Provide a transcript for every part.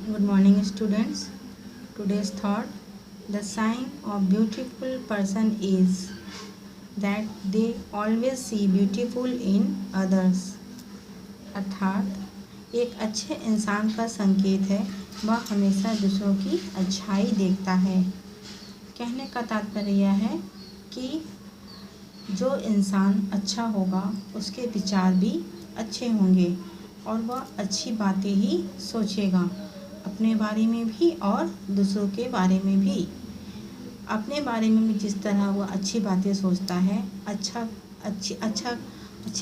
Good morning, students. Today's thought: the sign of beautiful person is that they always see beautiful in others. अर्थात एक अच्छे इंसान का संकेत है वह हमेशा दूसरों की अच्छाई देखता है। कहने का तात्पर्य है कि जो इंसान अच्छा होगा उसके विचार भी अच्छे होंगे और वह अच्छी बातें ही सोचेगा, अपने बारे में भी और दूसरों के बारे में भी। अपने बारे में भी जिस तरह वह अच्छी बातें सोचता है, अच्छे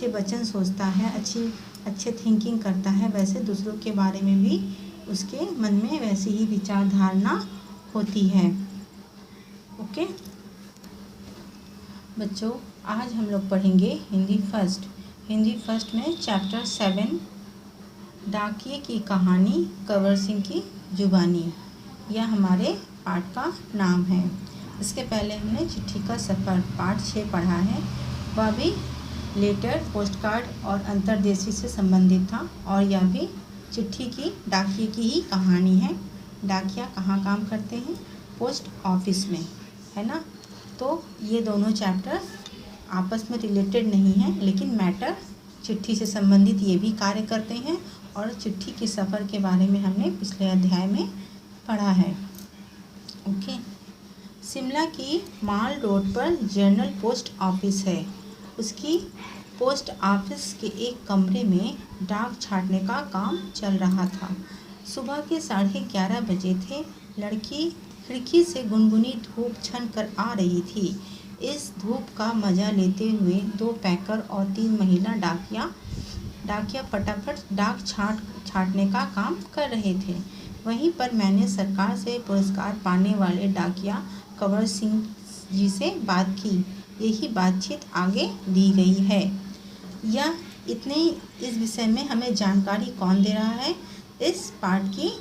वचन सोचता है, अच्छे थिंकिंग करता है, वैसे दूसरों के बारे में भी उसके मन में वैसी ही विचार धारणा होती है। ओके बच्चों, आज हम लोग पढ़ेंगे हिंदी फर्स्ट में चैप्टर 7 डाकिये की कहानी, कंवर सिंह की जुबानी। यह हमारे पाठ का नाम है। इसके पहले हमने चिट्ठी का सफ़र पाठ 6 पढ़ा है। वह भी लेटर, पोस्ट कार्ड और अंतर्देशी से संबंधित था और यह भी चिट्ठी की, डाकिये की ही कहानी है। डाकिया कहाँ काम करते हैं? पोस्ट ऑफिस में, है ना। तो ये दोनों चैप्टर आपस में रिलेटेड नहीं है, लेकिन मैटर चिट्ठी से संबंधित ये भी कार्य करते हैं और चिट्ठी के सफ़र के बारे में हमने पिछले अध्याय में पढ़ा है। ओके, शिमला की माल रोड पर जनरल पोस्ट ऑफिस है। उसकी पोस्ट ऑफिस के एक कमरे में डाक छाँटने का काम चल रहा था। सुबह के 11:30 बजे थे। लड़की खिड़की से गुनगुनी धूप छन कर आ रही थी। इस धूप का मज़ा लेते हुए 2 पैकर और 3 महिला डाकिया फटाफट डाक छाँटने का काम कर रहे थे। वहीं पर मैंने सरकार से पुरस्कार पाने वाले डाकिया कंवर सिंह जी से बात की। यही बातचीत आगे दी गई है। इस विषय में हमें जानकारी कौन दे रहा है? इस पाठ की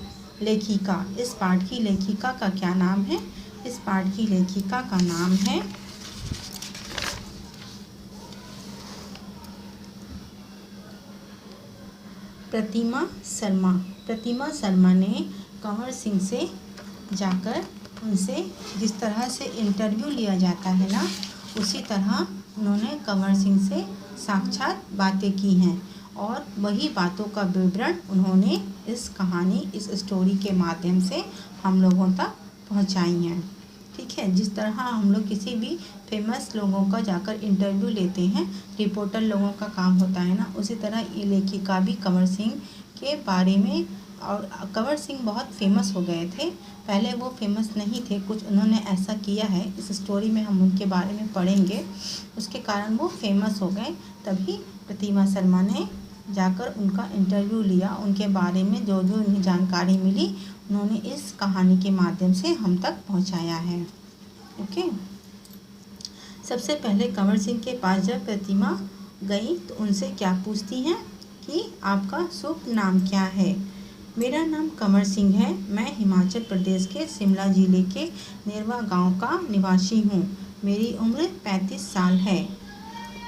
लेखिका। इस पाठ की लेखिका का क्या नाम है? इस पाठ की लेखिका का नाम है प्रतिमा शर्मा। प्रतिमा शर्मा ने कंवर सिंह से जाकर उनसे जिस तरह से इंटरव्यू लिया जाता है ना, उसी तरह उन्होंने कंवर सिंह से साक्षात बातें की हैं और वही बातों का विवरण उन्होंने इस कहानी, इस स्टोरी के माध्यम से हम लोगों तक पहुंचाई हैं। ठीक है, जिस तरह हम लोग किसी भी फेमस लोगों का जाकर इंटरव्यू लेते हैं, रिपोर्टर लोगों का काम होता है ना, उसी तरह ये लेखिका भी कंवर सिंह के बारे में। और कंवर सिंह बहुत फेमस हो गए थे। पहले वो फेमस नहीं थे, कुछ उन्होंने ऐसा किया है, इस स्टोरी में हम उनके बारे में पढ़ेंगे, उसके कारण वो फेमस हो गए। तभी प्रतिमा शर्मा ने जाकर उनका इंटरव्यू लिया, उनके बारे में जो जो उन्हें जानकारी मिली उन्होंने इस कहानी के माध्यम से हम तक पहुंचाया है। ओके, सबसे पहले कंवर सिंह के पास जब प्रतिमा गई तो उनसे क्या पूछती हैं कि आपका शुभ नाम क्या है? मेरा नाम कंवर सिंह है। मैं हिमाचल प्रदेश के शिमला जिले के नेरवा गांव का निवासी हूँ। मेरी उम्र 35 साल है।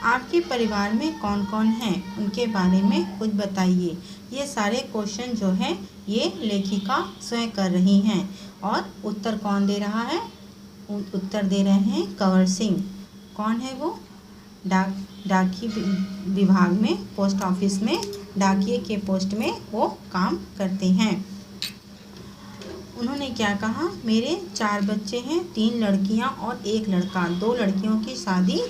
आपके परिवार में कौन कौन हैं? उनके बारे में कुछ बताइए। ये सारे क्वेश्चन जो हैं ये लेखिका स्वयं कर रही हैं और उत्तर कौन दे रहा है? उत्तर दे रहे हैं कंवर सिंह। कौन है वो? डाकिये विभाग में, पोस्ट ऑफिस में डाकिये के पोस्ट में वो काम करते हैं। उन्होंने क्या कहा? मेरे 4 बच्चे हैं, 3 लड़कियां और 1 लड़का। 2 लड़कियों की शादी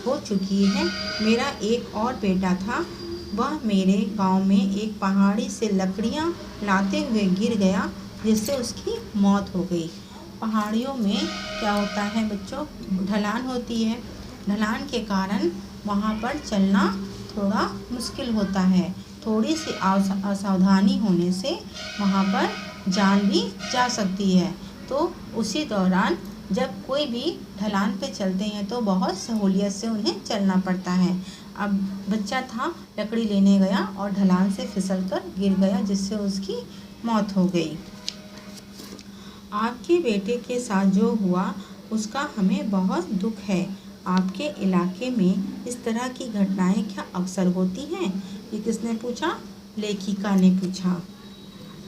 हो चुकी है। मेरा एक और बेटा था, वह मेरे गांव में एक पहाड़ी से लकड़ियां लाते हुए गिर गया, जिससे उसकी मौत हो गई। पहाड़ियों में क्या होता है बच्चों? ढलान होती है। ढलान के कारण वहाँ पर चलना थोड़ा मुश्किल होता है। थोड़ी सी असावधानी होने से वहाँ पर जान भी जा सकती है। तो उसी दौरान जब कोई भी ढलान पे चलते हैं तो बहुत सहूलियत से उन्हें चलना पड़ता है। अब बच्चा था, लकड़ी लेने गया और ढलान से फिसलकर गिर गया, जिससे उसकी मौत हो गई। आपके बेटे के साथ जो हुआ उसका हमें बहुत दुख है। आपके इलाके में इस तरह की घटनाएं क्या अक्सर होती हैं? ये किसने पूछा? लेखिका ने पूछा।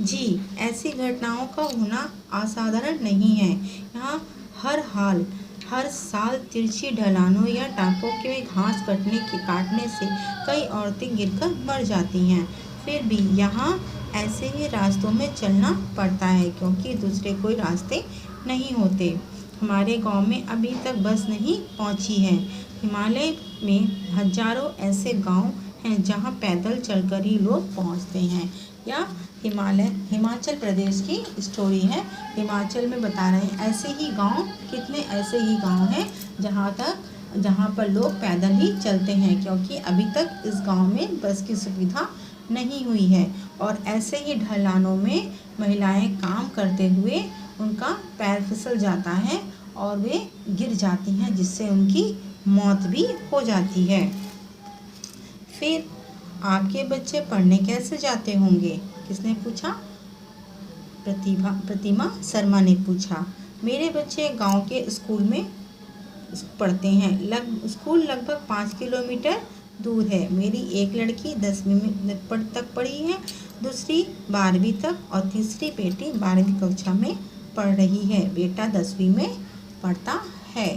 जी, ऐसी घटनाओं का होना असाधारण नहीं है। यहाँ हर साल तिरछी ढलानों या टापों के घास काटने से कई औरतें गिरकर मर जाती हैं। फिर भी यहाँ ऐसे ही रास्तों में चलना पड़ता है क्योंकि दूसरे कोई रास्ते नहीं होते। हमारे गांव में अभी तक बस नहीं पहुंची है। हिमालय में हजारों ऐसे गांव हैं जहां पैदल चलकर ही लोग पहुंचते हैं। या हिमाचल प्रदेश की स्टोरी है। हिमाचल में बता रहे हैं ऐसे ही गांव हैं जहां पर लोग पैदल ही चलते हैं क्योंकि अभी तक इस गांव में बस की सुविधा नहीं हुई है। और ऐसे ही ढलानों में महिलाएं काम करते हुए उनका पैर फिसल जाता है और वे गिर जाती हैं जिससे उनकी मौत भी हो जाती है। फिर आपके बच्चे पढ़ने कैसे जाते होंगे? किसने पूछा? प्रतिमा शर्मा ने पूछा। मेरे बच्चे गांव के स्कूल में पढ़ते हैं। स्कूल लगभग 5 किलोमीटर दूर है। मेरी एक लड़की 10वीं तक पढ़ी है, दूसरी 12वीं तक और तीसरी बेटी 12वीं कक्षा में पढ़ रही है। बेटा 10वीं में पढ़ता है।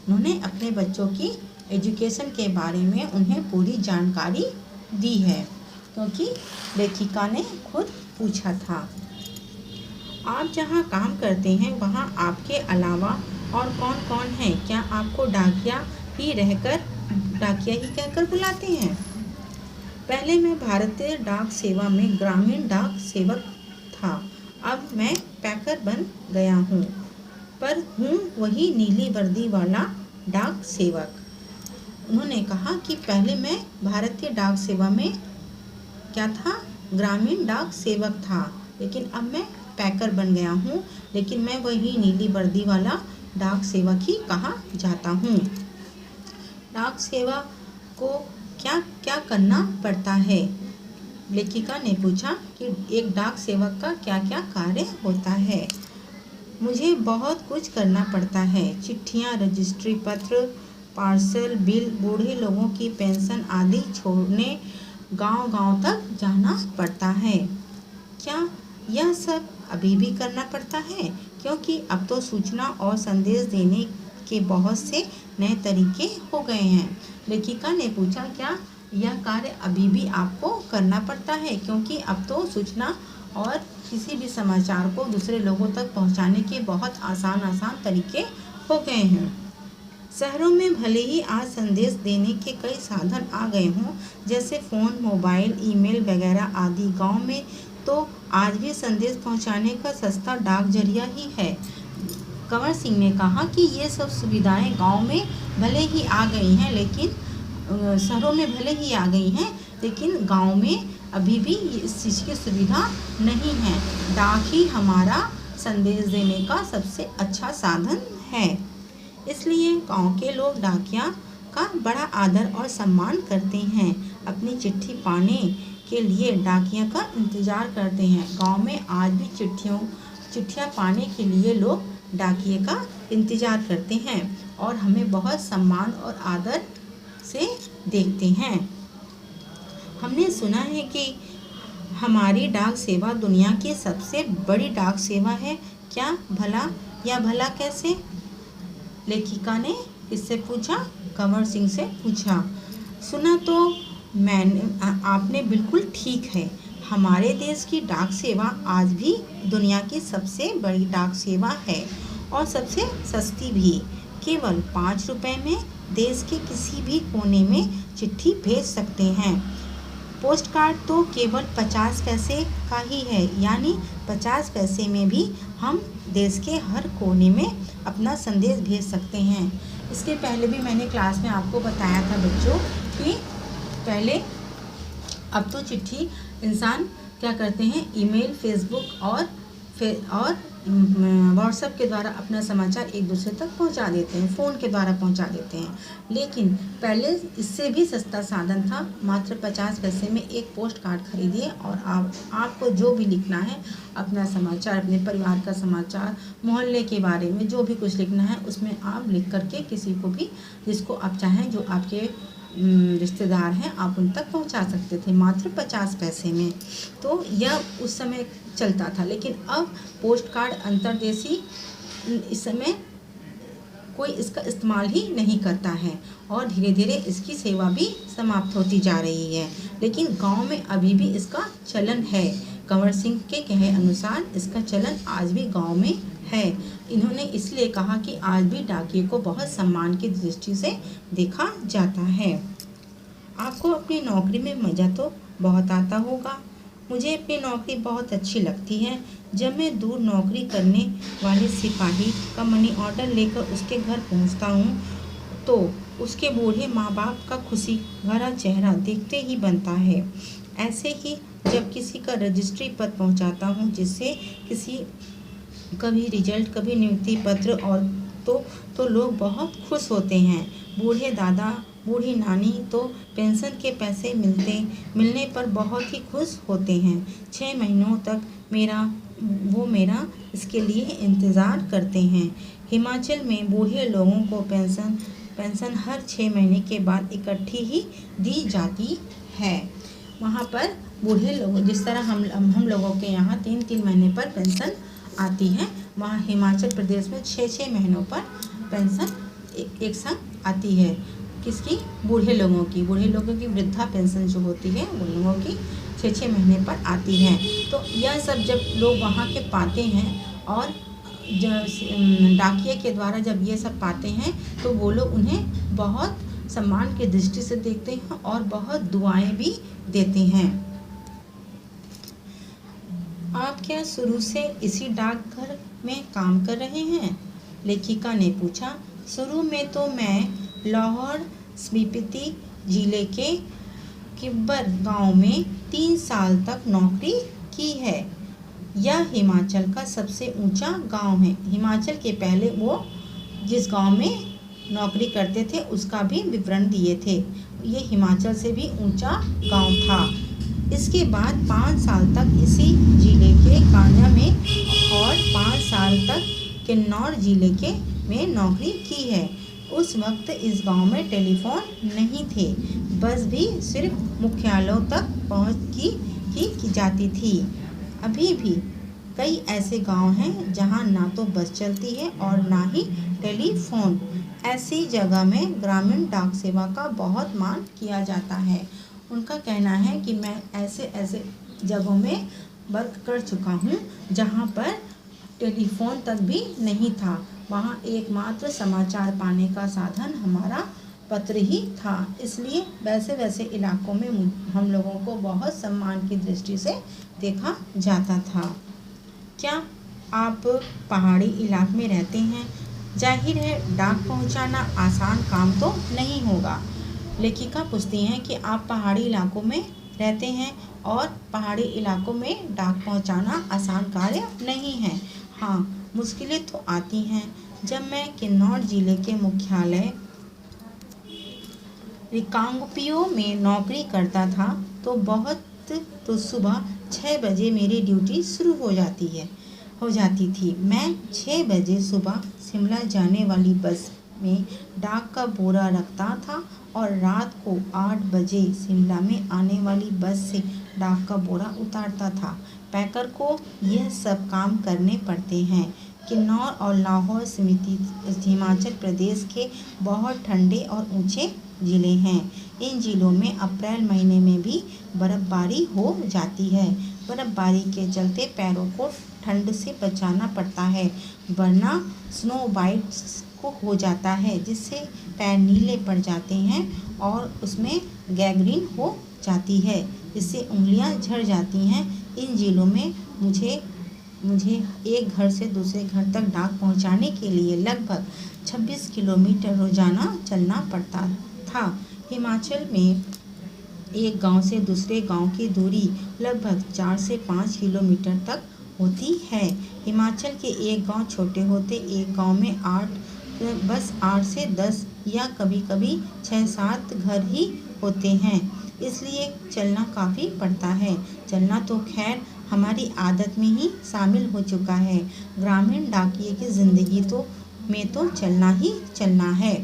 उन्होंने अपने बच्चों की एजुकेशन के बारे में उन्हें पूरी जानकारी दी है क्योंकि लेखिका ने खुद पूछा था। आप जहाँ काम करते हैं वहाँ आपके अलावा और कौन कौन है? क्या आपको डाकिया ही कहकर बुलाते हैं? पहले मैं भारतीय डाक सेवा में ग्रामीण डाक सेवक था। अब मैं पैकर बन गया हूँ, पर हूँ वही नीली वर्दी वाला डाक सेवक। उन्होंने कहा कि पहले मैं भारतीय डाक सेवा में क्या था? ग्रामीण डाक सेवक था, लेकिन अब मैं पैकर बन गया हूँ, लेकिन मैं वही नीली वर्दी वाला डाक सेवक ही कहा जाता हूँ। डाक सेवा को क्या क्या करना पड़ता है? लेखिका ने पूछा कि एक डाक सेवक का क्या क्या कार्य होता है। मुझे बहुत कुछ करना पड़ता है। चिट्ठियाँ, रजिस्ट्री पत्र, पार्सल, बिल, बूढ़े लोगों की पेंशन आदि छोड़ने गांव-गांव तक जाना पड़ता है। क्या यह सब अभी भी करना पड़ता है? क्योंकि अब तो सूचना और संदेश देने के बहुत से नए तरीके हो गए हैं। लेखिका ने पूछा, क्या यह कार्य अभी भी आपको करना पड़ता है? क्योंकि अब तो सूचना और किसी भी समाचार को दूसरे लोगों तक पहुंचाने के बहुत आसान तरीके हो गए हैं। शहरों में भले ही आज संदेश देने के कई साधन आ गए हों, जैसे फ़ोन, मोबाइल, ईमेल वगैरह आदि, गांव में तो आज भी संदेश पहुंचाने का सस्ता डाक जरिया ही है। कंवर सिंह ने कहा कि ये सब सुविधाएं गांव में भले ही आ गई हैं, लेकिन शहरों में भले ही आ गई हैं, लेकिन गांव में अभी भी इस चीज़ की सुविधा नहीं है। डाक ही हमारा संदेश देने का सबसे अच्छा साधन है। इसलिए गांव के लोग डाकिया का बड़ा आदर और सम्मान करते हैं। अपनी चिट्ठी पाने के लिए डाकिया का इंतज़ार करते हैं। गांव में आज भी चिट्ठियाँ पाने के लिए लोग डाकिये का इंतज़ार करते हैं और हमें बहुत सम्मान और आदर से देखते हैं। हमने सुना है कि हमारी डाक सेवा दुनिया की सबसे बड़ी डाक सेवा है। क्या भला कैसे? लेखिका ने किससे पूछा? कंवर सिंह से पूछा। सुना तो आपने बिल्कुल ठीक है। हमारे देश की डाक सेवा आज भी दुनिया की सबसे बड़ी डाक सेवा है और सबसे सस्ती भी। केवल 5 रुपए में देश के किसी भी कोने में चिट्ठी भेज सकते हैं। पोस्ट कार्ड तो केवल 50 पैसे का ही है, यानी 50 पैसे में भी हम देश के हर कोने में अपना संदेश भेज सकते हैं। इसके पहले भी मैंने क्लास में आपको बताया था बच्चों कि पहले अब तो चिट्ठी इंसान क्या करते हैं, ईमेल, फेसबुक और व्हाट्सएप के द्वारा अपना समाचार एक दूसरे तक पहुंचा देते हैं, फ़ोन के द्वारा पहुंचा देते हैं। लेकिन पहले इससे भी सस्ता साधन था। मात्र 50 पैसे में एक पोस्ट कार्ड खरीदिए और आपको जो भी लिखना है, अपना समाचार, अपने परिवार का समाचार, मोहल्ले के बारे में जो भी कुछ लिखना है, उसमें आप लिख करके किसी को भी, जिसको आप चाहें, जो आपके रिश्तेदार हैं, आप उन तक पहुंचा सकते थे मात्र 50 पैसे में। तो यह उस समय चलता था। लेकिन अब पोस्ट कार्ड अंतर्देशीय इस समय कोई इसका इस्तेमाल ही नहीं करता है और धीरे धीरे इसकी सेवा भी समाप्त होती जा रही है। लेकिन गांव में अभी भी इसका चलन है। कंवर सिंह के कहे अनुसार इसका चलन आज भी गांव में है। इन्होंने इसलिए कहा कि आज भी डाकिये को बहुत सम्मान की दृष्टि से देखा जाता है। आपको अपनी नौकरी में मज़ा तो बहुत आता होगा। मुझे अपनी नौकरी बहुत अच्छी लगती है। जब मैं दूर नौकरी करने वाले सिपाही का मनी ऑर्डर लेकर उसके घर पहुंचता हूं, तो उसके बूढ़े माँ बाप का खुशी भरा चेहरा देखते ही बनता है। ऐसे ही जब किसी का रजिस्ट्री पत्र पहुंचाता हूं, जिससे किसी कभी रिजल्ट, कभी नियुक्ति पत्र, और तो लोग बहुत खुश होते हैं। बूढ़े दादा, बूढ़ी नानी तो पेंशन के पैसे मिलने पर बहुत ही खुश होते हैं। 6 महीनों तक मेरा इसके लिए इंतज़ार करते हैं। हिमाचल में बूढ़े लोगों को पेंशन हर 6 महीने के बाद इकट्ठी ही दी जाती है। वहाँ पर बूढ़े लोग, जिस तरह हम लोगों के यहाँ 3-3 महीने पर पेंशन आती है, वहाँ हिमाचल प्रदेश में 6-6 महीनों पर पेंशन एक संग आती है। किसकी? बूढ़े लोगों की वृद्धा पेंशन जो होती है उन लोगों की 6-6 महीने पर आती है। तो यह सब जब लोग वहाँ के पाते हैं और डाकिये के द्वारा जब ये सब पाते हैं, तो वो लोग उन्हें बहुत सम्मान की दृष्टि से देखते हैं और बहुत दुआएं भी देते हैं। आप क्या शुरू से इसी डाकघर में काम कर रहे हैं? लेखिका ने पूछा। शुरू में तो मैं लाहौर स्पीति जिले के किब्बर गांव में 3 साल तक नौकरी की है। यह हिमाचल का सबसे ऊंचा गांव है। हिमाचल के पहले वो जिस गांव में नौकरी करते थे उसका भी विवरण दिए थे। ये हिमाचल से भी ऊंचा गांव था। इसके बाद 5 साल तक इसी जिले के कान्हा में और 5 साल तक किन्नौर जिले में नौकरी की है। उस वक्त इस गांव में टेलीफोन नहीं थे। बस भी सिर्फ मुख्यालयों तक पहुंच की जाती थी। अभी भी कई ऐसे गांव हैं जहां ना तो बस चलती है और ना ही टेलीफोन। ऐसी जगह में ग्रामीण डाक सेवा का बहुत मान किया जाता है। उनका कहना है कि मैं ऐसे जगहों में वर्क कर चुका हूँ जहाँ पर टेलीफोन तक भी नहीं था। वहाँ एकमात्र समाचार पाने का साधन हमारा पत्र ही था। इसलिए वैसे इलाकों में हम लोगों को बहुत सम्मान की दृष्टि से देखा जाता था। क्या आप पहाड़ी इलाके में रहते हैं? जाहिर है डाक पहुंचाना आसान काम तो नहीं होगा। लेखिका पूछती हैं कि आप पहाड़ी इलाकों में रहते हैं और पहाड़ी इलाकों में डाक पहुंचाना आसान कार्य नहीं है। हाँ, मुश्किलें तो आती हैं। जब मैं किन्नौर जिले के मुख्यालय रिकांगपिओ में नौकरी करता था तो सुबह 6 बजे मेरी ड्यूटी शुरू हो जाती थी। मैं 6 बजे सुबह शिमला जाने वाली बस में डाक का बोरा रखता था और रात को 8 बजे शिमला में आने वाली बस से डाक का बोरा उतारता था। पैकर को यह सब काम करने पड़ते हैं। किन्नौर और लाहौर स्पीति हिमाचल प्रदेश के बहुत ठंडे और ऊंचे ज़िले हैं। इन ज़िलों में अप्रैल महीने में भी बर्फ़बारी हो जाती है। बर्फ़बारी के चलते पैरों को ठंड से बचाना पड़ता है, वरना स्नो बाइट्स को हो जाता है, जिससे पैर नीले पड़ जाते हैं और उसमें गैंग्रीन हो जाती है, जिससे उंगलियां झड़ जाती हैं। इन ज़िलों में मुझे एक घर से दूसरे घर तक डाक पहुंचाने के लिए लगभग 26 किलोमीटर रोजाना चलना पड़ता था। हिमाचल में एक गांव से दूसरे गांव की दूरी लगभग 4 से 5 किलोमीटर तक होती है। हिमाचल के एक गांव छोटे होते एक गांव में 8 से 10 या कभी-कभी 6-7 घर ही होते हैं, इसलिए चलना काफ़ी पड़ता है। चलना तो खैर हमारी आदत में ही शामिल हो चुका है। ग्रामीण डाकिये की ज़िंदगी में तो चलना ही चलना है।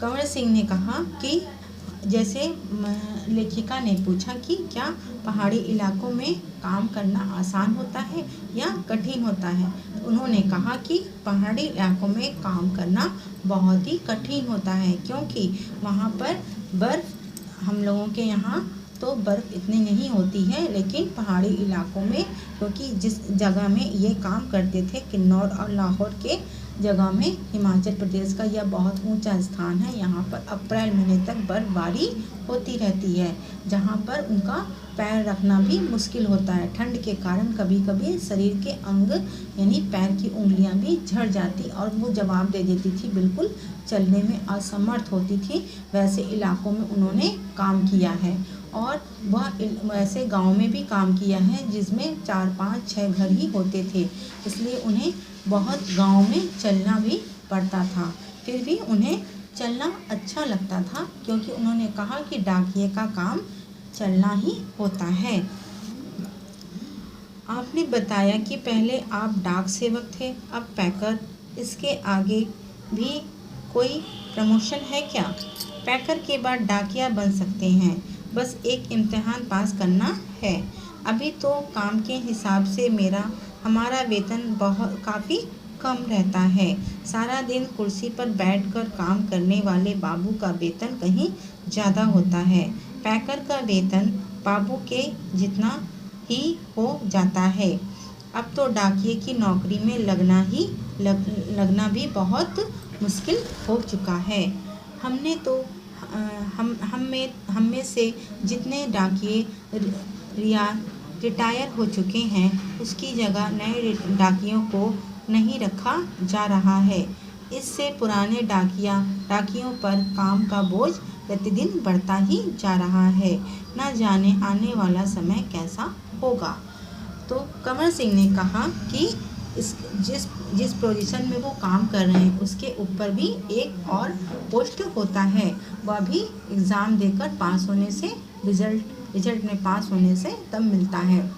कंवर सिंह ने कहा कि जैसे लेखिका ने पूछा कि क्या पहाड़ी इलाकों में काम करना आसान होता है या कठिन होता है। तो उन्होंने कहा कि पहाड़ी इलाकों में काम करना बहुत ही कठिन होता है, क्योंकि वहाँ पर बर्फ़, हम लोगों के यहाँ तो बर्फ़ इतनी नहीं होती है, लेकिन पहाड़ी इलाकों में, क्योंकि जिस जगह में ये काम करते थे, किन्नौर और लाहौर के जगह में, हिमाचल प्रदेश का यह बहुत ऊंचा स्थान है। यहाँ पर अप्रैल महीने तक बर्फबारी होती रहती है, जहाँ पर उनका पैर रखना भी मुश्किल होता है। ठंड के कारण कभी कभी शरीर के अंग यानी पैर की उंगलियाँ भी झड़ जाती और वो जवाब दे देती थी, बिल्कुल चलने में असमर्थ होती थी। वैसे इलाकों में उन्होंने काम किया है और वह वैसे गांव में भी काम किया है जिसमें 4, 5, 6 घर ही होते थे, इसलिए उन्हें बहुत गांव में चलना भी पड़ता था। फिर भी उन्हें चलना अच्छा लगता था, क्योंकि उन्होंने कहा कि डाकिये का काम चलना ही होता है। आपने बताया कि पहले आप डाक सेवक थे, अब पैकर, इसके आगे भी कोई प्रमोशन है क्या? पैकर के बाद डाकिया बन सकते हैं, बस एक इम्तिहान पास करना है। अभी तो काम के हिसाब से हमारा वेतन काफ़ी कम रहता है। सारा दिन कुर्सी पर बैठकर काम करने वाले बाबू का वेतन कहीं ज़्यादा होता है। पैकर का वेतन बाबू के जितना ही हो जाता है। अब तो डाकिये की नौकरी में लगना भी बहुत मुश्किल हो चुका है। हमने तो हम में से जितने डाकिये रिटायर हो चुके हैं, उसकी जगह नए डाकियों को नहीं रखा जा रहा है। इससे पुराने डाकियों पर काम का बोझ प्रतिदिन बढ़ता ही जा रहा है। न जाने आने वाला समय कैसा होगा। तो कंवर सिंह ने कहा कि जिस पोजीशन में वो काम कर रहे हैं, उसके ऊपर भी एक और पोस्ट होता है, वह भी एग्ज़ाम देकर पास होने से, रिजल्ट में पास होने से तब मिलता है।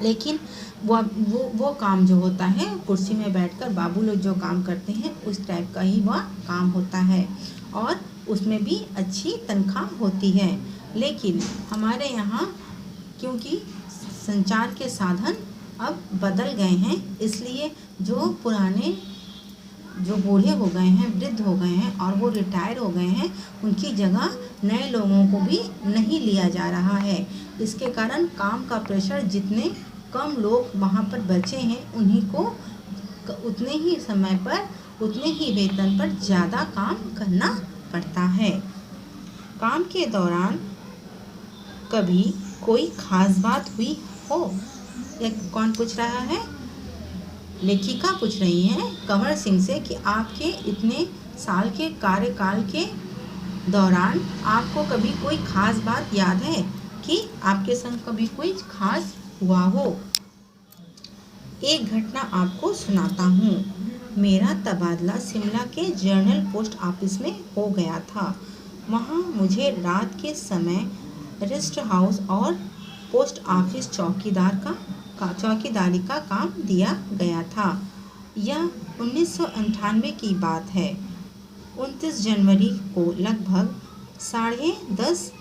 लेकिन वो काम जो होता है, कुर्सी में बैठकर बाबू लोग जो काम करते हैं, उस टाइप का ही वह काम होता है और उसमें भी अच्छी तनख्वाह होती है। लेकिन हमारे यहाँ क्योंकि संचार के साधन अब बदल गए हैं, इसलिए जो पुराने जो बूढ़े हो गए हैं, वृद्ध हो गए हैं और वो रिटायर हो गए हैं, उनकी जगह नए लोगों को भी नहीं लिया जा रहा है। इसके कारण काम का प्रेशर, जितने कम लोग वहाँ पर बचे हैं, उन्हीं को उतने ही समय पर, उतने ही वेतन पर ज़्यादा काम करना पड़ता है। काम के दौरान कभी कोई ख़ास बात हुई हो? कौन पूछ रहा है? लेखिका पूछ रही हैं कंवर सिंह से कि आपके इतने साल के कार्यकाल के दौरान आपको कभी कोई ख़ास बात याद है कि आपके संग कभी कोई ख़ास हुआ हो? एक घटना आपको सुनाता हूँ। मेरा तबादला शिमला के जर्नल पोस्ट ऑफिस में हो गया था। वहाँ मुझे रात के समय रेस्ट हाउस और पोस्ट ऑफिस चौकीदारी का काम दिया गया था। यह 1998 की बात है। 29 जनवरी को लगभग 10:30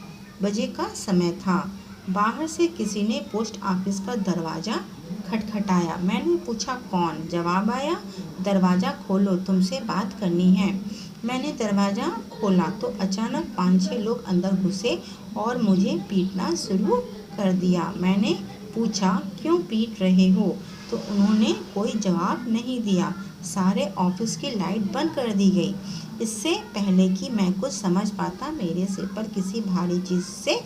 बजे का समय था। बाहर से किसी ने पोस्ट ऑफिस का दरवाज़ा खटखटाया। मैंने पूछा कौन? जवाब आया, दरवाज़ा खोलो, तुमसे बात करनी है। मैंने दरवाज़ा खोला तो अचानक 5-6 लोग अंदर घुसे और मुझे पीटना शुरू कर दिया। मैंने पूछा क्यों पीट रहे हो? तो उन्होंने कोई जवाब नहीं दिया। सारे ऑफिस की लाइट बंद कर दी गई। इससे पहले कि मैं कुछ समझ पाता, मेरे सिर पर किसी भारी चीज़ से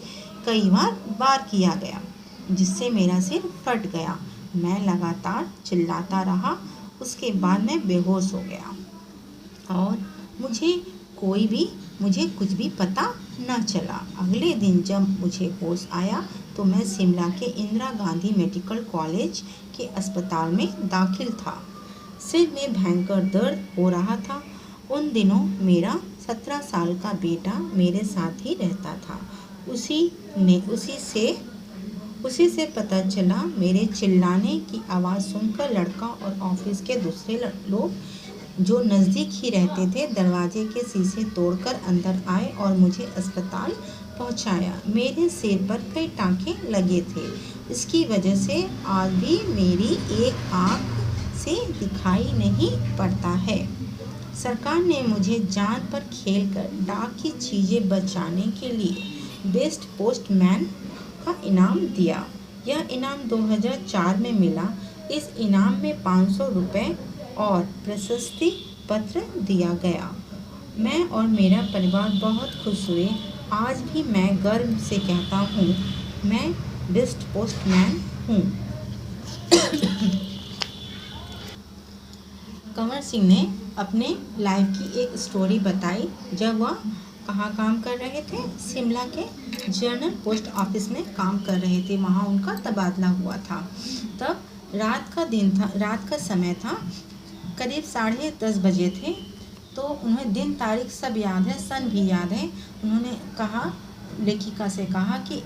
कई बार वार किया गया, जिससे मेरा सिर फट गया। मैं लगातार चिल्लाता रहा। उसके बाद मैं बेहोश हो गया और मुझे कुछ भी पता न चला। अगले दिन जब मुझे होश आया तो मैं शिमला के इंदिरा गांधी मेडिकल कॉलेज के अस्पताल में दाखिल था। सिर में भयंकर दर्द हो रहा था। उन दिनों मेरा 17 साल का बेटा मेरे साथ ही रहता था। उसी से पता चला। मेरे चिल्लाने की आवाज़ सुनकर लड़का और ऑफिस के दूसरे लोग जो नज़दीक ही रहते थे, दरवाजे के शीशे तोड़कर अंदर आए और मुझे अस्पताल पहुंचाया। मेरे सिर पर कई टाँके लगे थे। इसकी वजह से आज भी मेरी एक आँख से दिखाई नहीं पड़ता है। सरकार ने मुझे जान पर खेलकर डाक की चीज़ें बचाने के लिए बेस्ट पोस्टमैन का इनाम दिया। यह इनाम 2004 में मिला। इस इनाम में 500 रुपये और प्रशस्ति पत्र दिया गया। मैं और मेरा परिवार बहुत खुश हुए। आज भी मैं गर्व से कहता हूँ, मैं बेस्ट पोस्टमैन हूँ। कंवर सिंह ने अपने लाइफ की एक स्टोरी बताई। जब वह कहाँ काम कर रहे थे? शिमला के जनरल पोस्ट ऑफिस में काम कर रहे थे। वहाँ उनका तबादला हुआ था। तब रात का दिन था, रात का समय था, करीब 10:30 बजे थे। तो उन्हें दिन तारीख सब याद है, सन भी याद है। उन्होंने कहा, लेखिका से कहा कि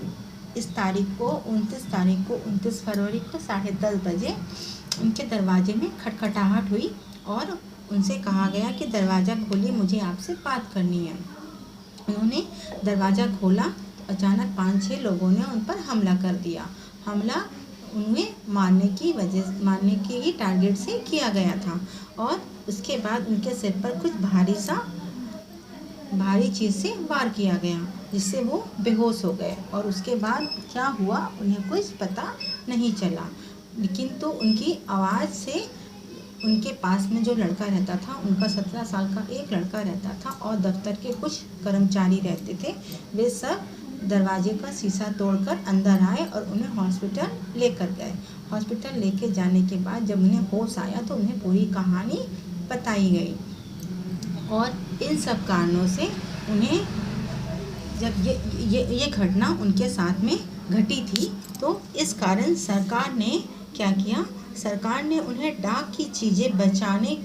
इस तारीख को 29 फरवरी को 10:30 बजे उनके दरवाजे में खटखटाहट हुई और उनसे कहा गया कि दरवाज़ा खोलिए, मुझे आपसे बात करनी है। उन्होंने दरवाज़ा खोला। अचानक 5-6 लोगों ने उन पर हमला कर दिया। हमला उन्हें मारने के ही टारगेट से किया गया था और उसके बाद उनके सिर पर कुछ भारी चीज़ से वार किया गया, जिससे वो बेहोश हो गए। और उसके बाद क्या हुआ उन्हें कुछ पता नहीं चला। लेकिन तो उनकी आवाज़ से उनके पास में जो लड़का रहता था, उनका 17 साल का एक लड़का रहता था और दफ्तर के कुछ कर्मचारी रहते थे, वे सब दरवाजे का शीशा तोड़कर अंदर आए और उन्हें हॉस्पिटल लेकर गए। हॉस्पिटल लेके जाने के बाद जब उन्हें होश आया तो उन्हें पूरी कहानी बताई गई। और इन सब कारणों से उन्हें, जब ये घटना उनके साथ में घटी थी, तो इस कारण सरकार ने क्या किया? सरकार ने उन्हें डाक की चीज़ें बचाने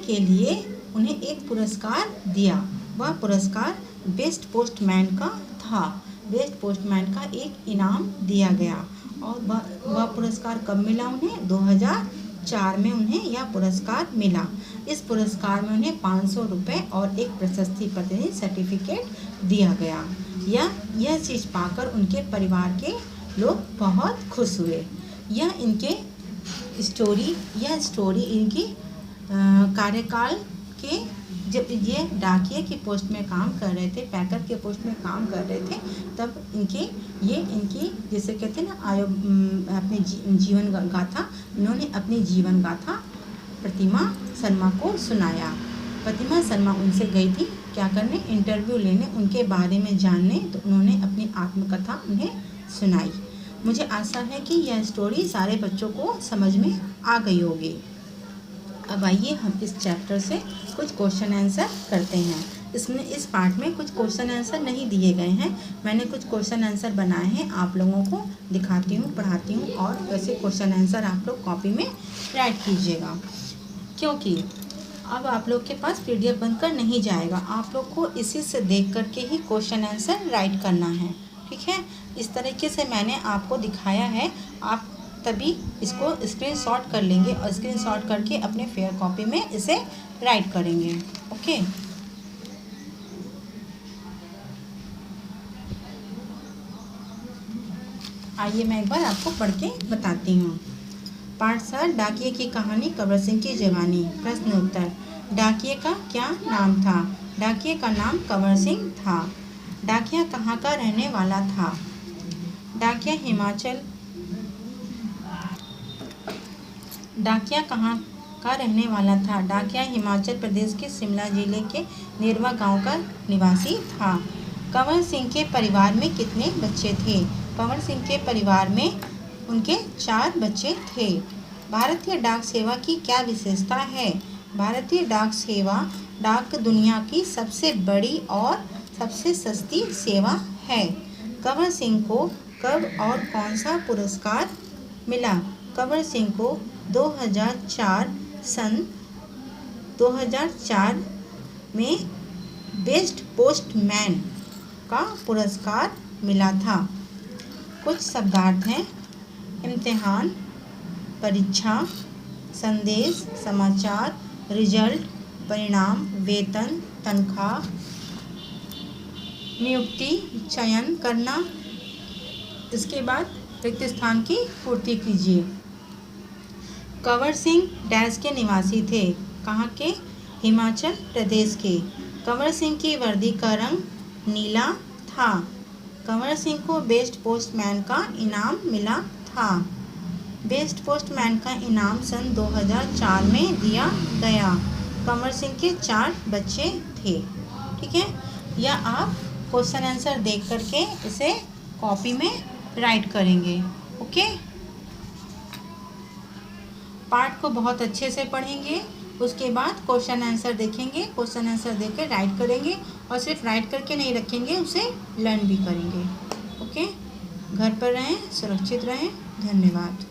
के लिए उन्हें एक पुरस्कार दिया। वह पुरस्कार बेस्ट पोस्टमैन का था। बेस्ट पोस्टमैन का एक इनाम दिया गया। और वह पुरस्कार कब मिला उन्हें? 2004 में उन्हें यह पुरस्कार मिला। इस पुरस्कार में उन्हें 500 रुपये और एक प्रशस्ति पत्र सर्टिफिकेट दिया गया। यह चीज़ पाकर उनके परिवार के लोग बहुत खुश हुए। यह स्टोरी इनकी कार्यकाल के, जब ये डाकिये की पोस्ट में काम कर रहे थे, पैकर के पोस्ट में काम कर रहे थे, तब इनकी जैसे कहते हैं ना, अपनी जीवन गाथा, इन्होंने अपनी जीवन गाथा प्रतिमा शर्मा को सुनाया। प्रतिमा शर्मा उनसे गई थी क्या करने? इंटरव्यू लेने, उनके बारे में जानने। तो उन्होंने अपनी आत्मकथा उन्हें सुनाई। मुझे आशा है कि यह स्टोरी सारे बच्चों को समझ में आ गई होगी। अब आइए हम इस चैप्टर से कुछ क्वेश्चन आंसर करते हैं। इस पार्ट में कुछ क्वेश्चन आंसर नहीं दिए गए हैं। मैंने कुछ क्वेश्चन आंसर बनाए हैं, आप लोगों को दिखाती हूँ, पढ़ाती हूँ, और वैसे क्वेश्चन आंसर आप लोग कॉपी में राइट कीजिएगा, क्योंकि अब आप लोग के पास PDF बनकर नहीं जाएगा। आप लोग को इसी से देख करके ही क्वेश्चन आंसर राइट करना है, ठीक है? इस तरीके से मैंने आपको दिखाया है। आप तभी इसको स्क्रीनशॉट कर लेंगे और स्क्रीनशॉट करके अपने फेयर कॉपी में इसे राइट करेंगे। ओके, आइए मैं एक बार आपको पढ़ के बताती हूँ। पार्ट 7, डाकिये की कहानी, कंवर सिंह की जवानी। प्रश्न उत्तर। डाकिये का क्या नाम था? डाकिये का नाम कंवर सिंह था। डाकिया कहाँ का रहने वाला था? डाकिया कहाँ का रहने वाला था? डाकिया हिमाचल प्रदेश के शिमला जिले के नेरवा गांव का निवासी था। कंवर सिंह के परिवार में कितने बच्चे थे? कंवर सिंह के परिवार में उनके 4 बच्चे थे। भारतीय डाक सेवा की क्या विशेषता है? भारतीय डाक सेवा डाक दुनिया की सबसे बड़ी और सबसे सस्ती सेवा है। कंवर सिंह को कब और कौन सा पुरस्कार मिला? कंवर सिंह को 2004 में बेस्ट पोस्टमैन का पुरस्कार मिला था। कुछ शब्दार्थ हैं: इम्तिहान, परीक्षा, संदेश, समाचार, रिजल्ट, परिणाम, वेतन, तनख्वाह, नियुक्ति, चयन करना। इसके बाद रिक्त स्थान की पूर्ति कीजिए। कंवर सिंह डैश के निवासी थे। कहाँ के? हिमाचल प्रदेश के। कंवर सिंह की वर्दी का रंग नीला था। कंवर सिंह को बेस्ट पोस्टमैन का इनाम मिला था। बेस्ट पोस्टमैन का इनाम सन 2004 में दिया गया। कंवर सिंह के 4 बच्चे थे। ठीक है, या आप क्वेश्चन आंसर देख करके इसे कॉपी में राइट करेंगे। ओके, पार्ट को बहुत अच्छे से पढ़ेंगे, उसके बाद क्वेश्चन आंसर देखेंगे, क्वेश्चन आंसर देख कर राइट करेंगे, और सिर्फ राइट करके नहीं रखेंगे, उसे लर्न भी करेंगे। ओके, घर पर रहें, सुरक्षित रहें। धन्यवाद।